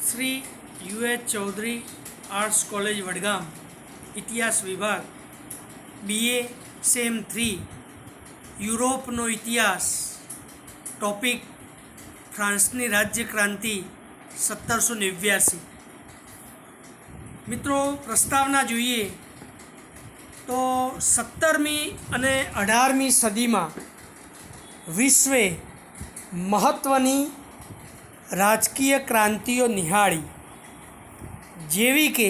Shri યુએચ Chaudhary arts college Vadgam, ઇતિહાસ વિભાગ, BA same 3, યુરોપનો ઇતિહાસ. ટોપિક ફ્રાન્સની રાજ્ય ક્રાંતિ 1789. મિત્રો, પ્રસ્તાવના જોઈએ તો 17મી અને 18મી સદીમાં વિશ્વે મહત્ત્વની રાજકીય ક્રાંતિઓ નિહાળી, જેવી કે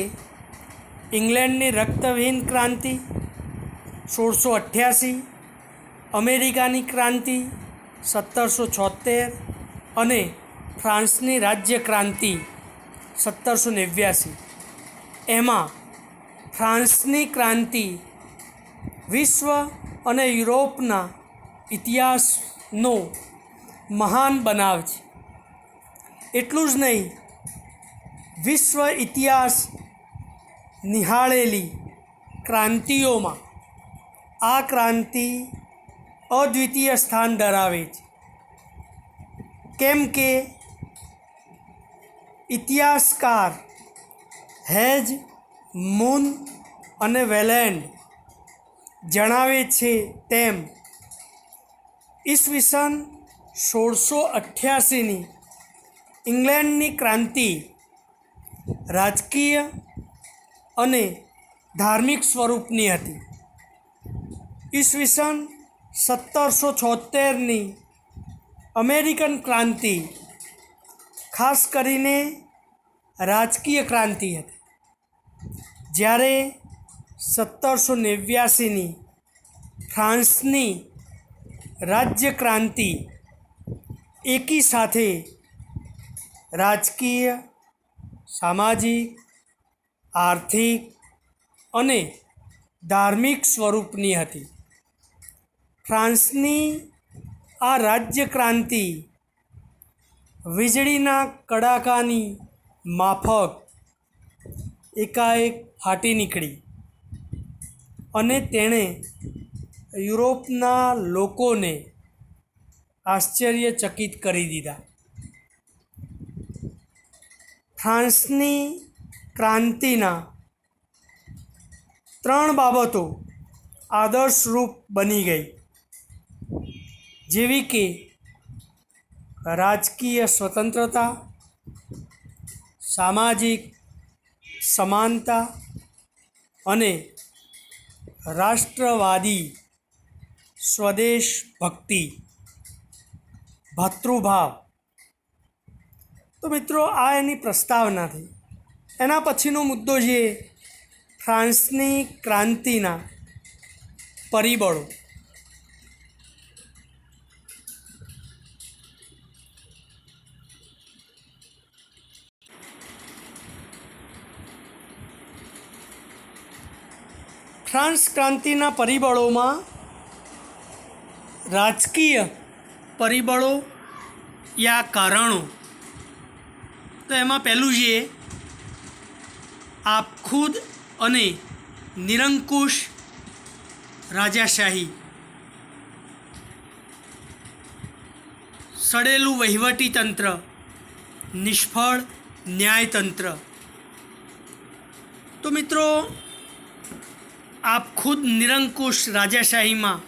ઇંગ્લેન્ડની રક્તહીન ક્રાંતિ 1688, અમેરિકાની ક્રાંતિ 1776 અને ફ્રાન્સની રાજ્ય ક્રાંતિ 1789. એમાં ફ્રાન્સની ક્રાંતિ વિશ્વ અને યુરોપના ઇતિહાસનો મહાન બનાવ છે. એટલું જ નહીં, વિશ્વ ઇતિહાસ નિહાળેલી ક્રાંતિઓમાં આ ક્રાંતિ અદ્વિતીય સ્થાન ધરાવે છે, કેમ કે ઇતિહાસકાર હેજ, મૂન અને વેલેન્ડ જણાવે છે તેમ ઈસવીસન 1688ની ઇંગ્લેન્ડની ક્રાંતિ રાજકીય અને ધાર્મિક સ્વરૂપની હતી. ઈસવીસન 1776ની અમેરિકન ક્રાંતિ ખાસ કરીને રાજકીય ક્રાંતિ હતી, જ્યારે 1789ની ફ્રાન્સની રાજ્ય ક્રાંતિ એકી સાથે રાજકીય, સામાજિક, આર્થિક અને ધાર્મિક સ્વરૂપની હતી. ફ્રાન્સની આ રાજ્ય ક્રાંતિ વીજળીના કડાકાની માફક એકાએક ફાટી નીકળી અને તેણે યુરોપના લોકોને આશ્ચર્યચકિત કરી દીધા. ફ્રાન્સની ક્રાંતિના 3 બાબતો આદર્શરૂપ બની ગઈ, જેવી કે રાજકીય સ્વતંત્રતા, સામાજિક સમાનતા અને રાષ્ટ્રવાદી સ્વદેશ ભક્તિ, ભાતૃભાવ. તો મિત્રો, આ એની પ્રસ્તાવના થઈ. એના પછીનો મુદ્દો છે ફ્રાન્સની ક્રાંતિના પરિબળો. ફ્રાન્સ ક્રાંતિના પરિબળોમાં રાજકીય પરિબળો યા કારણો, તો એમાં પહેલું છે આપખુદ અને નિરંકુશ રાજાશાહી, સડેલું વહીવટીતંત્ર, નિષ્ફળ ન્યાયતંત્ર. તો મિત્રો, આપખુદ નિરંકુશ રાજાશાહીમાં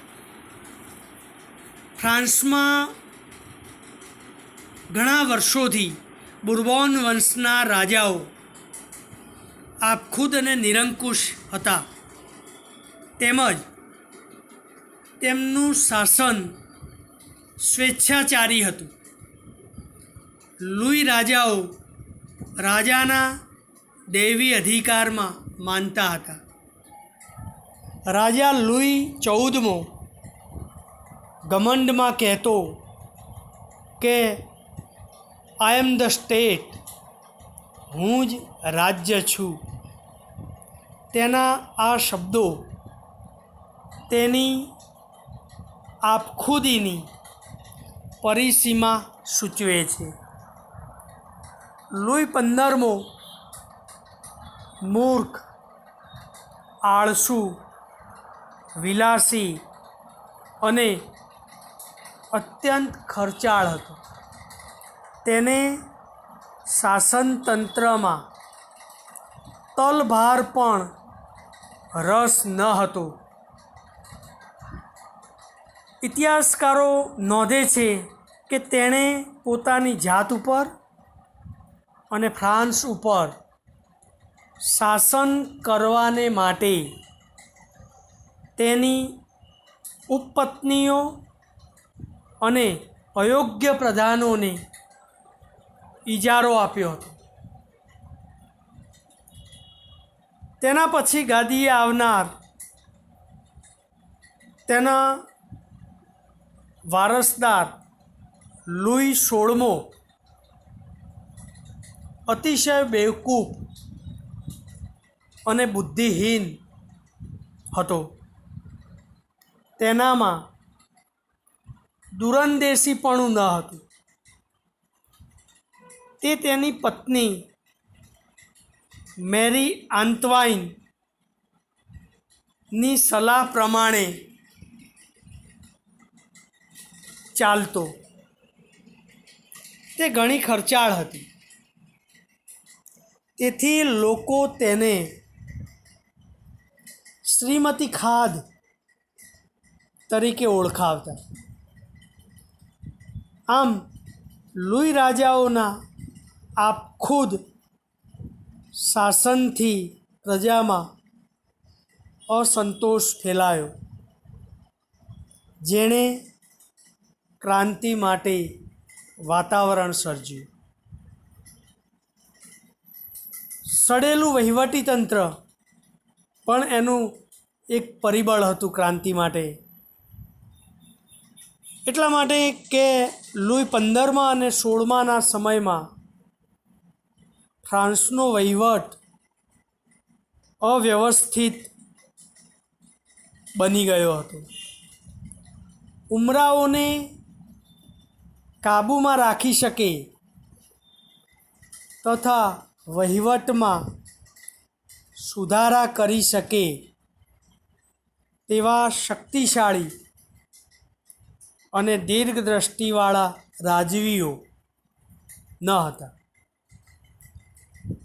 ફ્રાન્સમાં ઘણા વર્ષોથી બુર્બોન વંશના રાજાઓ આપખુદ અને નિરંકુશ હતા, તેમજ તેમનું શાસન સ્વેચ્છાચારી હતું. લુઈ રાજાઓ રાજાના દૈવી અધિકારમાં માનતા હતા. રાજા લુઈ 14મો ઘમંડમાં કહેતો કે આઈ એમ ધ સ્ટેટ, હું જ રાજ્ય છું. તેના આ શબ્દો તેની આપખુદીની પરિસીમા સૂચવે છે. લુઈ 15મો મૂર્ખ, આળસુ, વિલાસી અને અત્યંત ખર્ચાળ હતો. તેને શાસનતંત્રમાં તલભાર પણ રસ ન હતો. ઇતિહાસકારો નોંધે છે કે તેણે પોતાની જાત ઉપર અને ફ્રાન્સ ઉપર શાસન કરવાને માટે તેની ઉપપત્નીઓ અને અયોગ્ય પ્રધાનોને ઇજારો આપ્યો હતો. તેના પછી ગાદીએ આવનાર તેના વારસદાર લુઈ 16મો અતિશય બેવકૂફ અને બુદ્ધિહીન હતો. તેનામાં દૂરંદેશીપણું ન હતું. તે તેની પત્ની મેરી આંતવાઇનની સલાહ પ્રમાણે ચાલતો. તે ઘણી ખર્ચાળ હતી. તેથી લોકો તેને શ્રીમતી ખાદ તરીકે ઓળખાવતા. આમ લુઈ રાજાઓના આપખુદ શાસનથી પ્રજામાં અસંતોષ ફેલાયો, જેણે ક્રાંતિ માટે વાતાવરણ સર્જ્યું. સડેલું વહીવટીતંત્ર પણ એનું એક પરિબળ હતું ક્રાંતિ માટે. એટલા માટે કે લુઈ 15મા અને 16માના સમયમાં ફ્રાન્સનો વહીવટ અવ્યવસ્થિત બની ગયો હતો. ઉમરાઓને કાબૂમાં રાખી શકે તથા વહીવટમાં સુધારા કરી શકે તેવા શક્તિશાળી અને દીર્ઘદ્રષ્ટિવાળા રાજવીઓ ન હતા.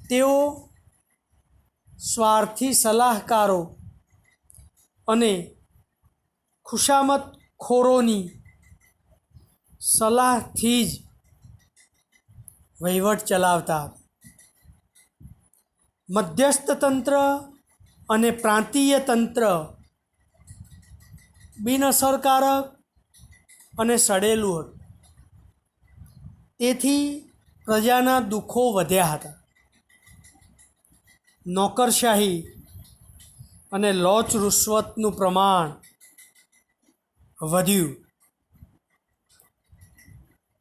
તેઓ સ્વાર્થી સલાહકારો અને ખુશામતખોરોની સલાહથી જ વહીવટ ચલાવતા. મધ્યસ્થ તંત્ર અને પ્રાંતીય તંત્ર બિનઅસરકારક અને સડેલું હતું. તેથી પ્રજાના દુઃખો વધ્યા હતા. નોકરશાહી અને લોચ રૂશ્વતનું પ્રમાણ વધ્યું.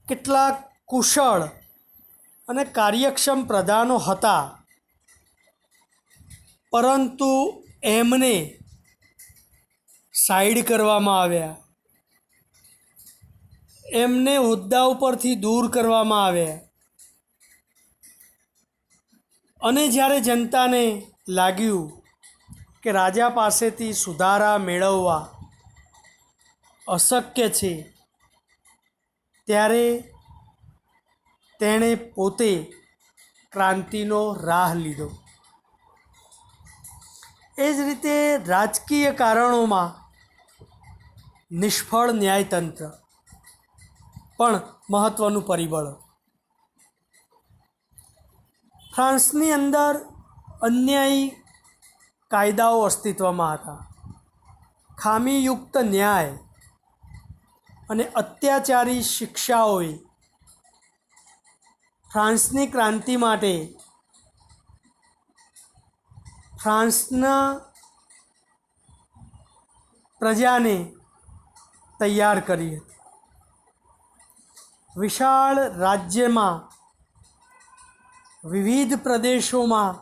કેટલાક કુશળ અને કાર્યક્ષમ પ્રધાનો હતા, પરંતુ એમને સાઈડ કરવામાં આવ્યા. એમને હોદ્દા ઉપરથી દૂર કરવામાં આવ્યા. અને જ્યારે જનતાને લાગ્યું કે રાજા પાસેથી સુધારા મેળવવા અશક્ય છે, ત્યારે તેણે પોતે ક્રાંતિનો રાહ લીધો. એ જ રીતે રાજકીય કારણોમાં નિષ્ફળ ન્યાયતંત્ર પણ મહત્ત્વનું પરિબળ. ફ્રાન્સની અંદર અન્યાયી કાયદાઓ અસ્તિત્વમાં હતા. ખામીયુક્ત ન્યાય અને અત્યાચારી શિક્ષાઓએ ફ્રાન્સની ક્રાંતિ માટે ફ્રાન્સના પ્રજાને તૈયાર કરી હતી. વિશાળ રાજ્યમાં વિવિધ પ્રદેશોમાં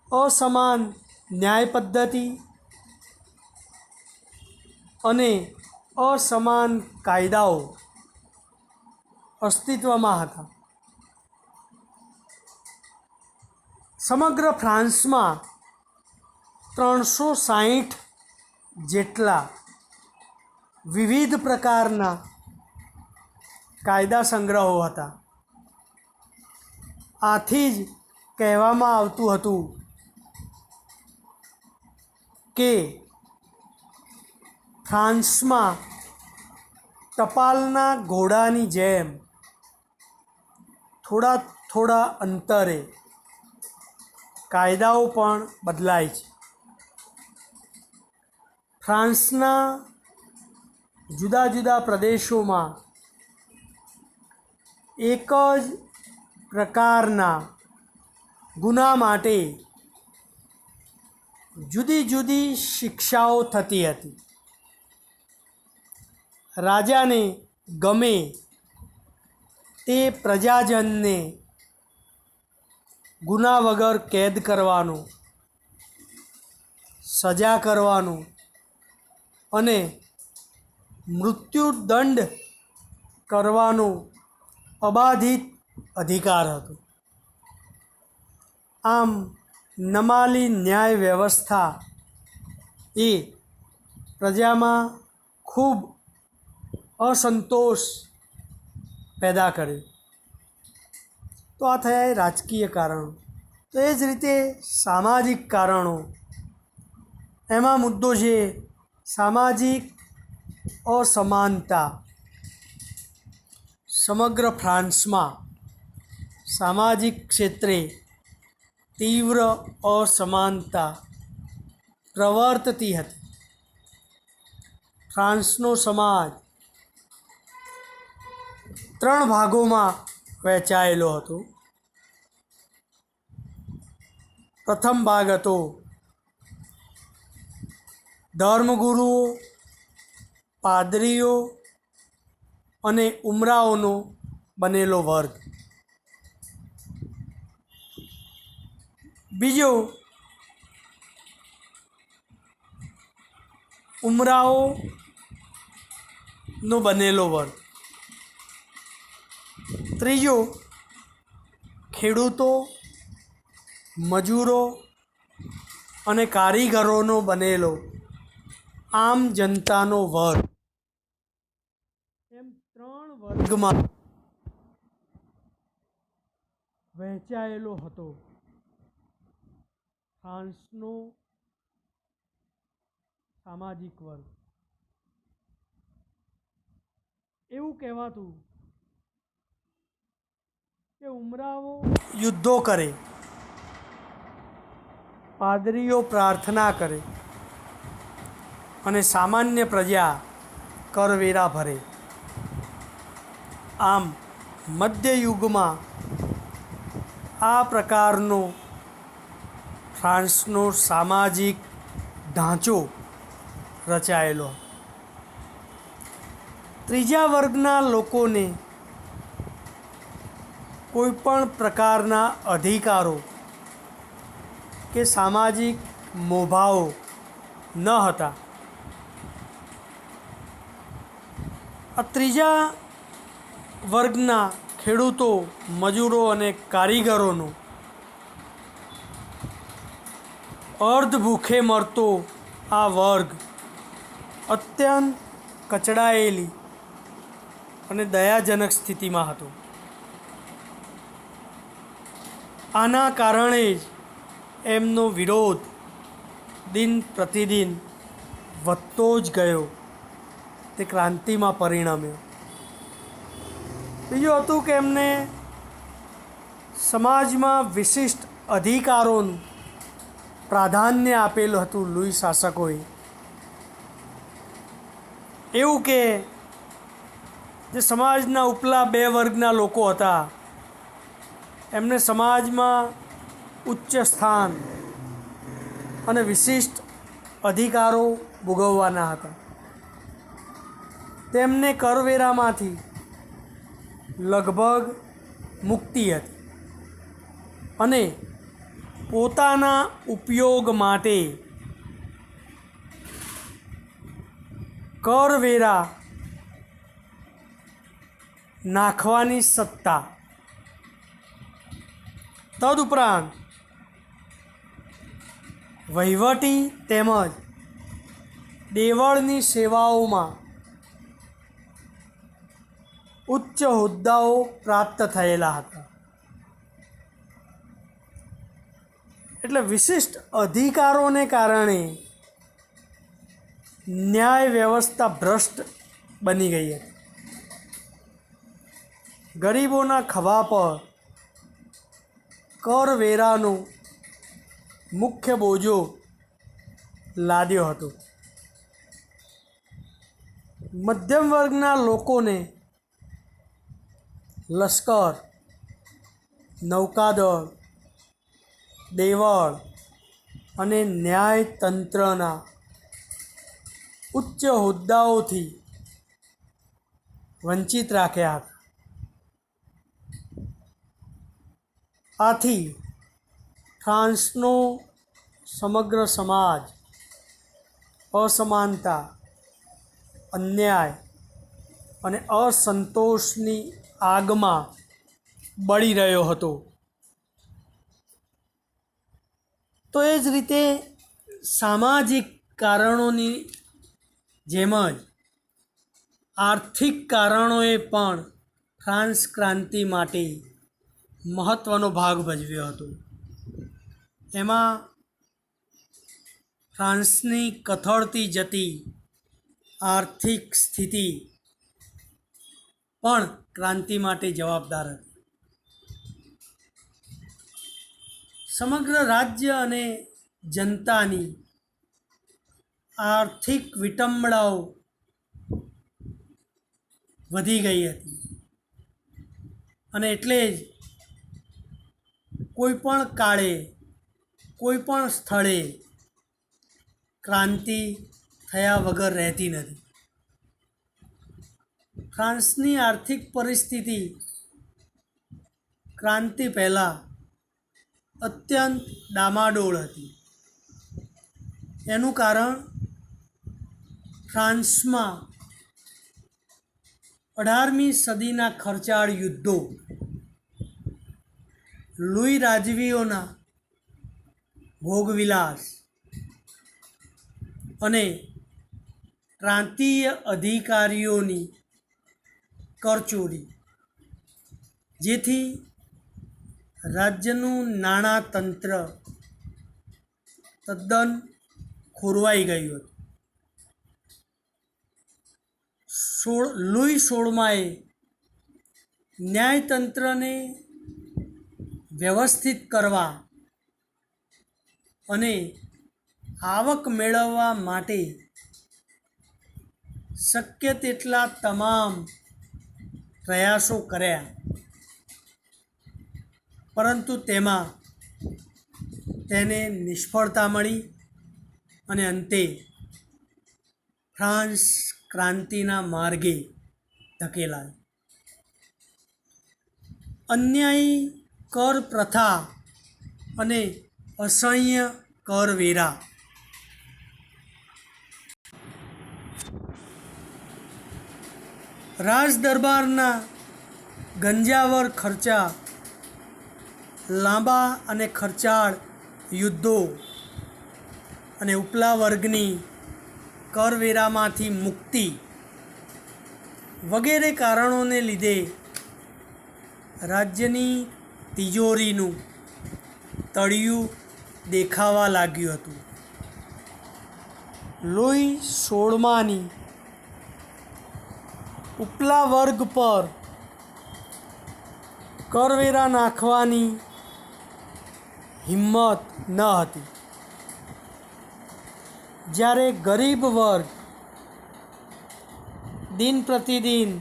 અસમાન ન્યાય પદ્ધતિ અને અસમાન કાયદાઓ અસ્તિત્વમાં હતા. સમગ્ર ફ્રાન્સમાં 360 જેટલા વિવિધ પ્રકારના કાયદા સંગ્રહો હતા. આથી જ કહેવામાં આવતું હતું કે ફ્રાન્સમાં ટપાલના ઘોડાની જેમ થોડા થોડા અંતરે કાયદાઓ પણ બદલાય છે. ફ્રાન્સના જુદા જુદા પ્રદેશોમાં એક જ પ્રકારના ગુના માટે જુદી જુદી શિક્ષાઓ થતી હતી. રાજાને ગમે તે પ્રજાજનને ગુના વગર કેદ કરવાનો, સજા કરવાનો અને મૃત્યુદંડ કરવાનો અબાધિત અધિકાર હતો. આમ નમાલી ન્યાય વ્યવસ્થા એ પ્રજામાં ખૂબ અસંતોષ પેદા કર્યો. તો આ થયા એ રાજકીય કારણો. તો એ જ રીતે સામાજિક કારણો, એમાં મુદ્દો છે સામાજિક અસમાનતા. સમગ્ર ફ્રાન્સમાં સામાજિક ક્ષેત્રે તીવ્ર અસમાનતા પ્રવર્તતી હતી. ફ્રાન્સનો સમાજ 3 ભાગોમાં વહેંચાયેલો હતો. પ્રથમ ભાગ હતો ધર્મગુરુઓ, પાદરીઓ અને ઉમરાઓનો બનેલો વર્ગ. બીજો ઉમરાઓનો બનેલો વર્ગ. ત્રીજો ખેડૂતો, મજૂરો અને કારીગરોનો બનેલો આમ જનતાનો વર્ગ. એમ 3 વર્ગમાં વહેંચાયેલો હતો ફ્રાન્સનો સામાજિક વર્ગ. એવું કહેવાતું કે ઉમરાવો યુદ્ધો કરે, પાદરીઓ પ્રાર્થના કરે અને સામાન્ય પ્રજા કરવેરા ભરે. આમ મધ્યયુગમાં આ પ્રકારનો ફ્રાન્સનો સામાજિક ઢાંચો રચાયેલો. ત્રીજા વર્ગના લોકોને કોઈપણ પ્રકારના અધિકારો કે સામાજિક મોભાઓ ન હતા. આ ત્રીજા વર્ગના ખેડૂતો, મજૂરો અને કારીગરોનો અર્ધ ભૂખે મરતો આ વર્ગ અત્યંત કચડાયેલી અને દયાજનક સ્થિતિમાં હતો. આના કારણે જ એમનો વિરોધ દિન પ્રતિદિન વધતો જ ગયો, તે ક્રાંતિમાં પરિણમ્યો. બીજું હતું કે એમને સમાજમાં વિશિષ્ટ અધિકારોનું પ્રાધાન્ય આપેલું હતું લુઈ શાસકોએ. એવું કે જે સમાજના ઉપલા 2 વર્ગના લોકો હતા એમને સમાજમાં ઉચ્ચ સ્થાન અને વિશિષ્ટ અધિકારો ભોગવવાના હતા. તેમને કરવેરામાંથી લગભગ મુક્તિ હતી અને પોતાના ઉપયોગ માટે કરવેરા નાખવાની સત્તા. તદુપરાંત વહીવટી તેમજ દેવળની સેવાઓમાં ઉચ્ચ હોદ્દાઓ પ્રાપ્ત થયેલા હતા. એટલે વિશિષ્ટ અધિકારોને કારણે ન્યાય વ્યવસ્થા ભ્રષ્ટ બની ગઈ હતી. ગરીબોના ખભા પર કરવેરાનો મુખ્ય બોજો લાદ્યો હતો. મધ્યમ વર્ગના લોકોને લશ્કર, નૌકાદળ, દેવળ અને ન્યાયતંત્રના ઉચ્ચ હોદ્દાઓથી વંચિત રાખ્યા હતા. આથી ફ્રાન્સનો સમગ્ર સમાજ અસમાનતા, અન્યાય અને અસંતોષની આગમાં બળી રહ્યો હતો. તો એ જ રીતે સામાજિક કારણોની જેમ જ આર્થિક કારણોએ પણ ફ્રાન્સ ક્રાંતિ માટે મહત્ત્વનો ભાગ ભજવ્યો હતો. એમાં ફ્રાન્સની કથળતી જતી આર્થિક સ્થિતિ પણ ક્રાંતિ માટે જવાબદાર હતી. સમગ્ર રાજ્ય અને જનતાની આર્થિક વિટંબણાઓ વધી ગઈ હતી અને એટલે જ કોઈ પણ કાળે, કોઈ પણ સ્થળે ક્રાંતિ થયા વગર રહેતી નથી. ફ્રાન્સની આર્થિક પરિસ્થિતિ ક્રાંતિ પહેલાં અત્યંત ડામાડોળ હતી. એનું કારણ ફ્રાન્સમાં 18મી સદીના ખર્ચાળ યુદ્ધો, લુઈ રાજવીઓના ભોગવિલાસ અને પ્રાંતીય અધિકારીઓની કરચોરી, જેથી રાજ્યનું નાણાતંત્ર તદ્દન ખોરવાઈ ગયું હતું. લુઈ 16માએ ન્યાયતંત્રને વ્યવસ્થિત કરવા અને આવક મેળવવા માટે શક્ય તેટલા તમામ પ્રયાસો કર્યા, પરંતુ તેમાં તેને નિષ્ફળતા મળી અને અંતે ફ્રાન્સ ક્રાંતિના માર્ગે ધકેલાયો. અન્યાયી કર પ્રથા અને અસહ્ય કરવેરા રાજ દરબારના ગંજાવર ખર્ચા, લાંબા અને ખર્ચાળ યુદ્ધો અને ઉપલા વર્ગની કરવેરામાંથી મુક્તિ વગેરે કારણોને લીધે રાજ્યની તિજોરીનું તળિયું દેખાવા લાગ્યું હતું. લુઈ 16માની ઉપલા વર્ગ પર કરવેરા નાખવાની હિંમત ન હતી, જ્યારે ગરીબ વર્ગ દિન પ્રતિદિન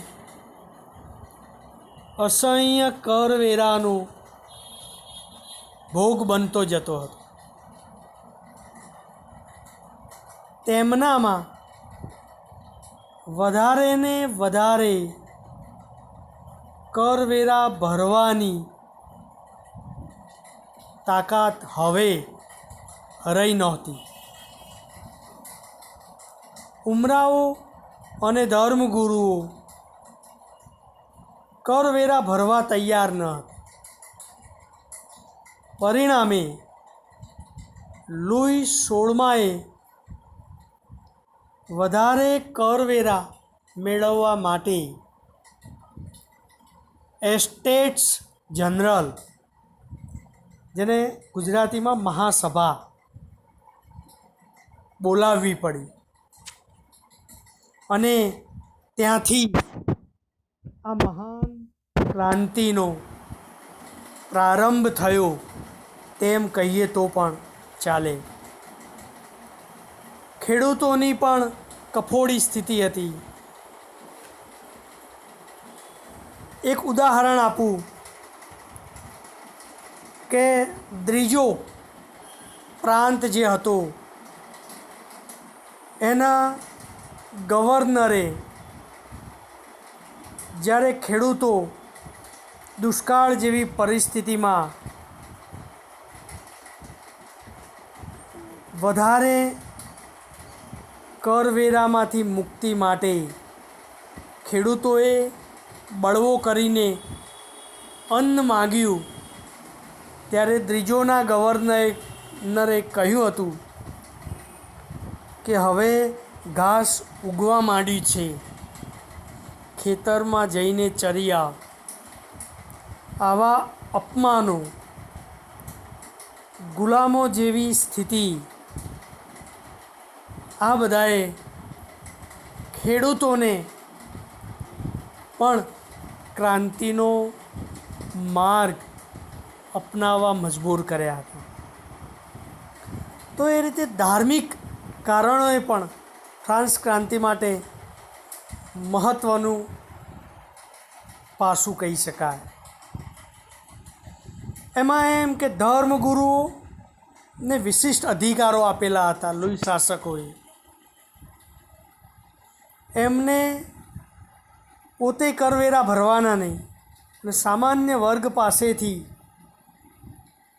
અસહ્ય કરવેરાનો ભોગ બનતો જતો હતો. તેમનામાં વધારે ને વધારે કરવેરા ભરવાની તાકાત હવે રહી નહોતી. ઉમરાવો અને ધર્મગુરુઓ કરવેરા ભરવા તૈયાર ન હતા. પરિણામે લુઈ 16માએ વધારે કરવેરા મેળવવા માટે એસ્ટેટ્સ જનરલ જેને ગુજરાતીમાં મહાસભા બોલાવવી પડી અને ત્યાંથી આ મહાન ક્રાંતિનો પ્રારંભ થયો તેમ કહીએ તો પણ ચાલે. ખેડૂતોની પણ કફોડી સ્થિતિ હતી. એક ઉદાહરણ આપું કે દ્રીજો પ્રાંત જે હતો એના ગવર્નરે જ્યારે ખેડૂતો દુષ્કાળ જેવી પરિસ્થિતિમાં વધારે કરવેરામાંથી મુક્તિ માટે ખેડૂતોએ બળવો કરીને અન્ન માગ્યું, ત્યારે દ્રીજોના ગવર્નરે કહ્યું હતું કે હવે ઘાસ ઉગવા માંડ્યું છે, ખેતરમાં જઈને ચરી આવ. આવા અપમાનો, ગુલામો જેવી સ્થિતિ, આ બધાએ ખેડૂતોને પણ ક્રાંતિનો માર્ગ અપનાવવા મજબૂર કર્યા હતા. તો એ રીતે ધાર્મિક કારણોએ પણ ફ્રાન્સ ક્રાંતિ માટે મહત્ત્વનું પાસું કહી શકાય. એમાં એમ કે ધર્મગુરુઓને વિશિષ્ટ અધિકારો આપેલા હતા લુઈ શાસકોએ. એમને પોતે કરવેરા ભરવાના નહીં અને સામાન્ય વર્ગ પાસેથી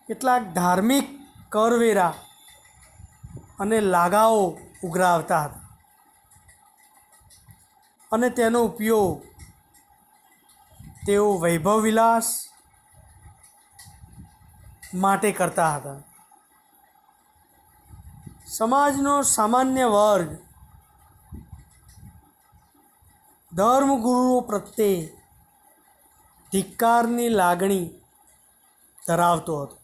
કેટલાક ધાર્મિક કરવેરા અને લાગાઓ ઉઘરાવતા હતા અને તેનો ઉપયોગ તેઓ વૈભવ વિલાસ માટે કરતા હતા. સમાજનો સામાન્ય વર્ગ ધર્મગુરુઓ પ્રત્યે ધિક્કારની લાગણી ધરાવતો હતો.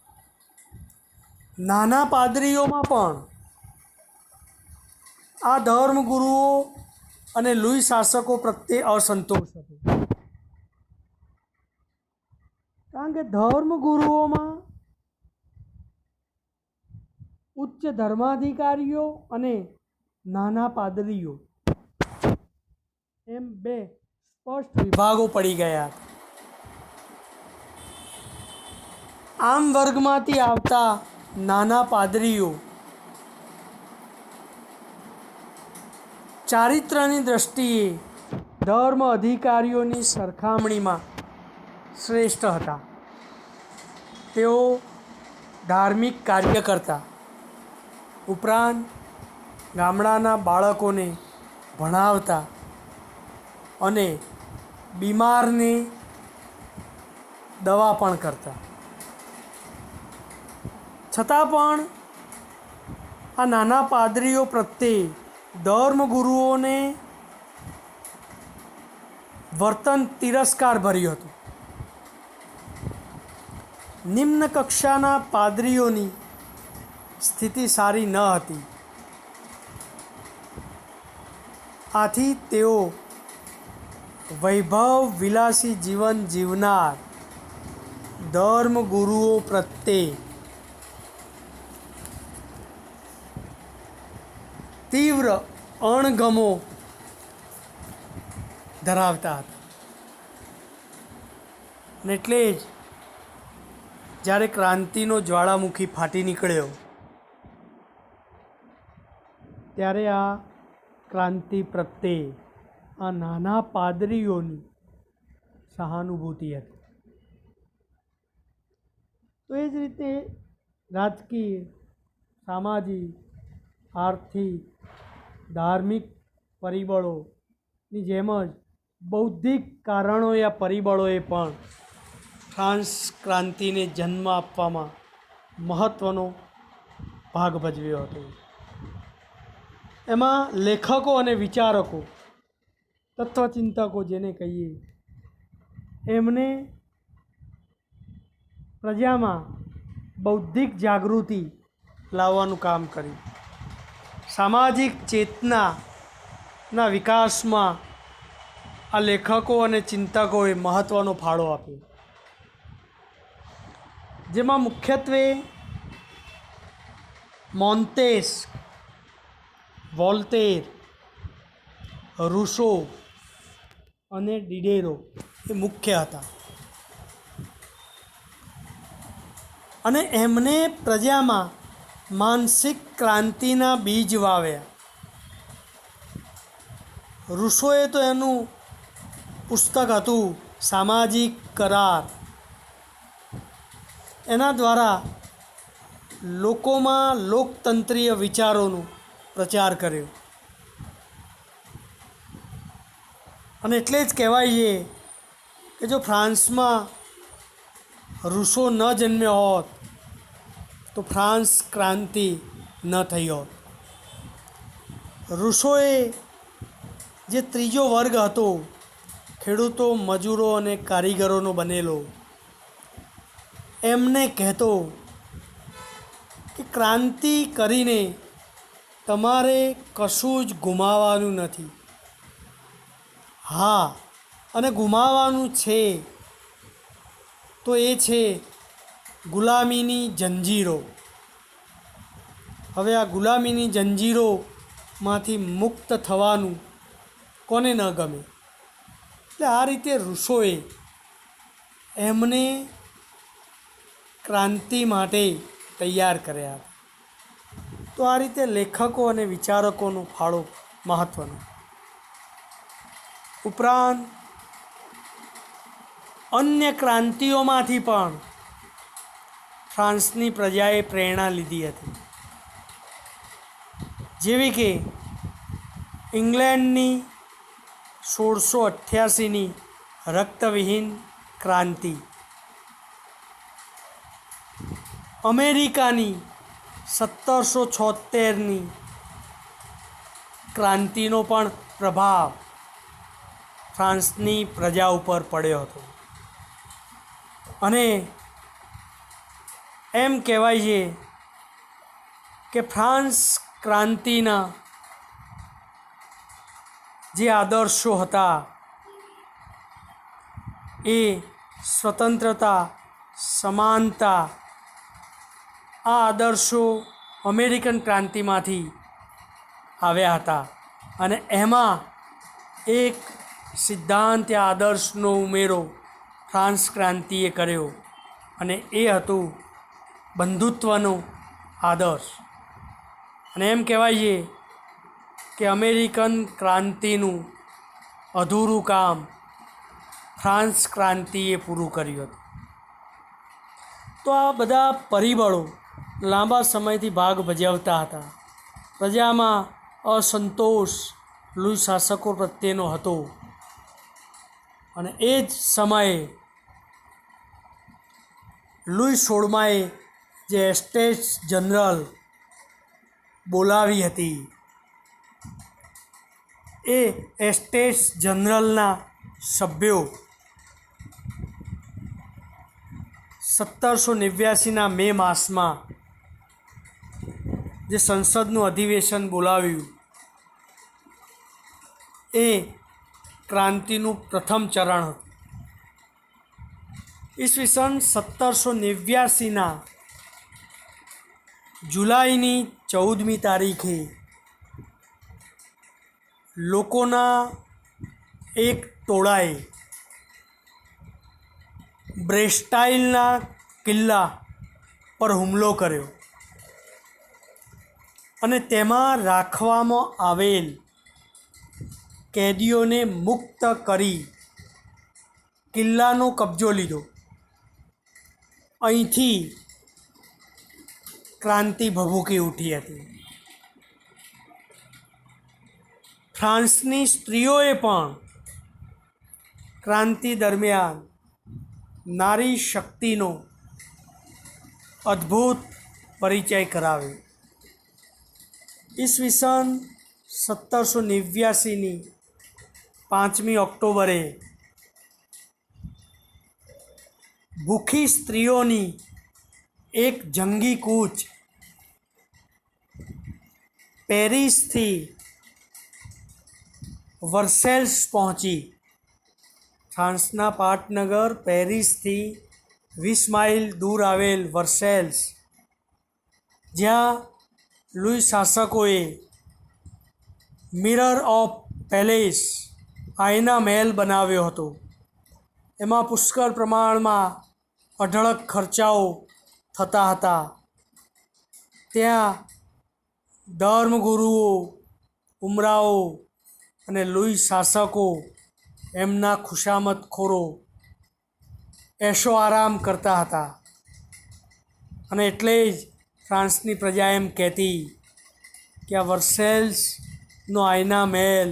નાના પાદરીઓમાં પણ આ ધર્મગુરુઓ અને લુઈ શાસકો પ્રત્યે અસંતોષ હતો, કારણ કે ધર્મગુરુઓમાં ઉચ્ચ ધર્માધિકારીઓ અને નાના પાદરીઓ એમ બે સ્પષ્ટ વિભાગો પડી ગયા. આમ વર્ગમાંથી આવતા નાના પાદરીઓ ચારિત્ર્યની દ્રષ્ટિએ ધર્મ અધિકારીઓની સરખામણીમાં શ્રેષ્ઠ હતા. તેઓ ધાર્મિક કાર્ય કરતા, ઉપરાંત ગામડાના બાળકોને ભણાવતા અને બીમારને દવા પણ કરતા. છતાં પણ આ નાના પાદરીઓ પ્રત્યે ધર્મગુરુઓને વર્તન તિરસ્કાર ભર્યું હતું. નિમ્ન કક્ષાના પાદરીઓની સ્થિતિ સારી ન હતી. આથી તેઓ વૈભવ વિલાસી જીવન જીવનાર ધર્મગુરુઓ પ્રત્યે તીવ્ર અણગમો ધરાવતા હતા. અને એટલે જ જ્યારે ક્રાંતિનો જ્વાળામુખી ફાટી નીકળ્યો ત્યારે આ ક્રાંતિ પ્રત્યે આ નાના પાદરીઓની સહાનુભૂતિ હતી. તો એ જ રીતે રાજકીય, સામાજિક, આર્થિક, ધાર્મિક પરિબળોની જેમ જ બૌદ્ધિક કારણોએ આ પરિબળોએ પણ ફ્રાન્સ ક્રાંતિને જન્મ આપવામાં મહત્ત્વનો ભાગ ભજવ્યો હતો. એમાં લેખકો અને વિચારકો, તત્વચિંતકો જેને કહીએ, એમને પ્રજામાં બૌદ્ધિક જાગૃતિ લાવવાનું કામ કર્યું. સામાજિક ચેતનાના વિકાસમાં આ લેખકો અને ચિંતકોએ મહત્ત્વનો ફાળો આપ્યો, જેમાં મુખ્યત્વે મોન્ટેસ, વોલ્ટેર, રૂસો અને ડિડેરો એ મુખ્ય હતા. અને એમને પ્રજામાં માનસિક ક્રાંતિના બીજ વાવ્યા. રૂસોએ તો એનું પુસ્તક હતું સામાજિક કરાર, એના દ્વારા લોકોમાં લોકતંત્રીય વિચારોનો પ્રચાર કર્યો. અને એટલે જ કહેવાય છે કે જો ફ્રાન્સમાં રૂસો ન જન્મ્યો હોત તો ફ્રાન્સ ક્રાંતિ ન થઈ હોત. રૂસોએ જે ત્રીજો વર્ગ હતો, ખેડૂતો, મજૂરો અને કારીગરોનો બનેલો, એમને કહેતો કે ક્રાંતિ કરીને તમારે કશું જ ગુમાવવાનું નથી. હા, અને ગુમાવવાનું છે તો એ છે ગુલામીની જંજીરો. હવે આ ગુલામીની જંજીરોમાંથી મુક્ત થવાનું કોને ન ગમે? એટલે આ રીતે રૂસોએ એમને ક્રાંતિ માટે તૈયાર કર્યા. તો આ રીતે લેખકો અને વિચારકોનો ફાળો મહત્ત્વનો. ઉપરાંત અન્ય ક્રાંતિઓમાંથી પણ ફ્રાન્સની પ્રજાએ પ્રેરણા લીધી હતી, જેવી કે ઇંગ્લેન્ડની 1688ની રક્તવિહીન ક્રાંતિ, અમેરિકાની 1776ની ક્રાંતિનો પણ પ્રભાવ ફ્રાન્સની પ્રજા ઉપર પડ્યો હતો. અને એમ કહેવાય છે કે ફ્રાન્સ ક્રાંતિના જે આદર્શો હતા એ સ્વતંત્રતા, સમાનતા, આ આદર્શો અમેરિકન ક્રાંતિમાંથી આવ્યા હતા. અને એમાં એક સિદ્ધાંત, આદર્શનો ઉમેરો ફ્રાન્સ ક્રાંતિએ કર્યો, અને એ હતું બંધુત્વનો આદર્શ. અને એમ કહેવાય છે કે અમેરિકન ક્રાંતિનું અધૂરું કામ ફ્રાન્સ ક્રાંતિએ પૂરું કર્યું હતું. તો આ બધા પરિબળો લાંબા સમયથી ભાગ ભજવતા હતા. પ્રજામાં અસંતોષ લુઈ શાસકો પ્રત્યેનો હતો, અને એ જ સમયે લુઈ 16માએ જે એસ્ટેટ્સ જનરલ બોલાવી હતી, એ એસ્ટેટ્સ જનરલના સભ્યો 1789ના મે માસમાં જે સંસદનું અધિવેશન બોલાવ્યું, એ ક્રાંતિનું પ્રથમ ચરણ હતું. ઈસવીસન 1789ના જુલાઈની 14મી તારીખે લોકોના એક ટોળાએ બ્રેસ્ટાઇલના કિલ્લા પર હુમલો કર્યો, અને તેમાં રાખવામાં આવેલ કેદીઓને મુક્ત કરી કિલ્લાનો કબજો લીધો. અહીંથી ક્રાંતિ ભભૂકી ઉઠી હતી. ફ્રાન્સની સ્ત્રીઓએ પણ ક્રાંતિ દરમિયાન નારી શક્તિનો અદ્ભુત પરિચય કરાવ્યો. ઈસવીસન 1789ની 5મી ઓક્ટોબરે ભૂખી સ્ત્રીઓની એક જંગી કૂચ પેરિસથી વર્સેલ્સ પહોંચી. ફ્રાન્સના પાટનગર પેરિસથી 20 માઇલ દૂર આવેલ વર્સેલ્સ, જ્યાં લુઈ શાસકોએ મિરર ઓફ પેલેસ આઈના મહેલ બનાવ્યો હતો. એમાં પુષ્કળ પ્રમાણમાં અઢળક ખર્ચાઓ થતા હતા. ત્યાં ધર્મગુરુઓ, ઉમરાઓ અને લુઈ શાસકો, એમના ખુશામતખોરો એશો આરામ કરતા હતા. અને એટલે જ ફ્રાન્સની પ્રજા એમ કહેતી કે આ વર્સેલ્સનો આઈના મહેલ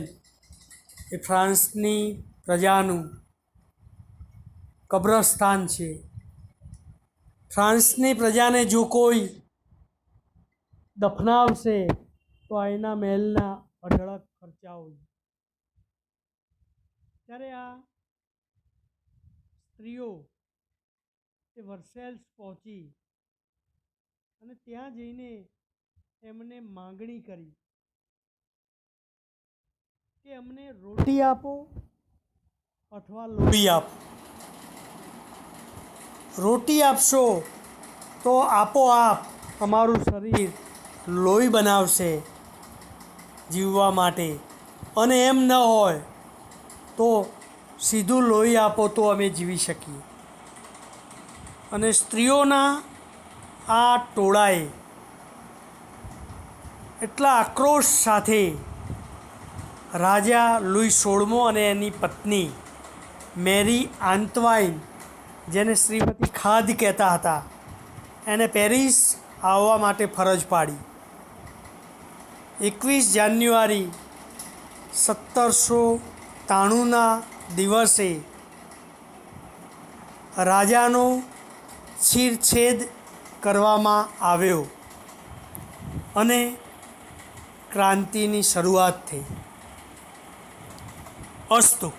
એ ફ્રાન્સની પ્રજાનું કબ્રસ્તાન છે. ફ્રાન્સની પ્રજાને જો કોઈ દફનાવશે તો આઈના મહેલના અઢળક ખર્ચાઓ. ત્યારે આ સ્ત્રીઓ એ વર્સેલ્સ પહોંચી અને ત્યાં જઈને એમને માંગણી કરી કે અમને રોટી આપો અથવા લોહી આપો. રોટી આપશો તો આપોઆપ અમારું શરીર લોહી બનાવશે જીવવા માટે, અને એમ ન હોય તો સીધું લોહી આપો તો અમે જીવી શકીએ. અને સ્ત્રીઓના આ ટોળાએ એટલા આક્રોશ સાથે રાજા લુઈ 16મો અને એની પત્ની મેરી આંતવાઇન, જેને શ્રીમતી ખાદ કહેતા હતા, એને પેરિસ આવવા માટે ફરજ પાડી. 21 જાન્યુઆરી 1793ના દિવસે રાજાનો શિરચ્છેદ કરવામાં આવ્યો અને ક્રાંતિની શરૂઆત થઈ. અસ્તુ.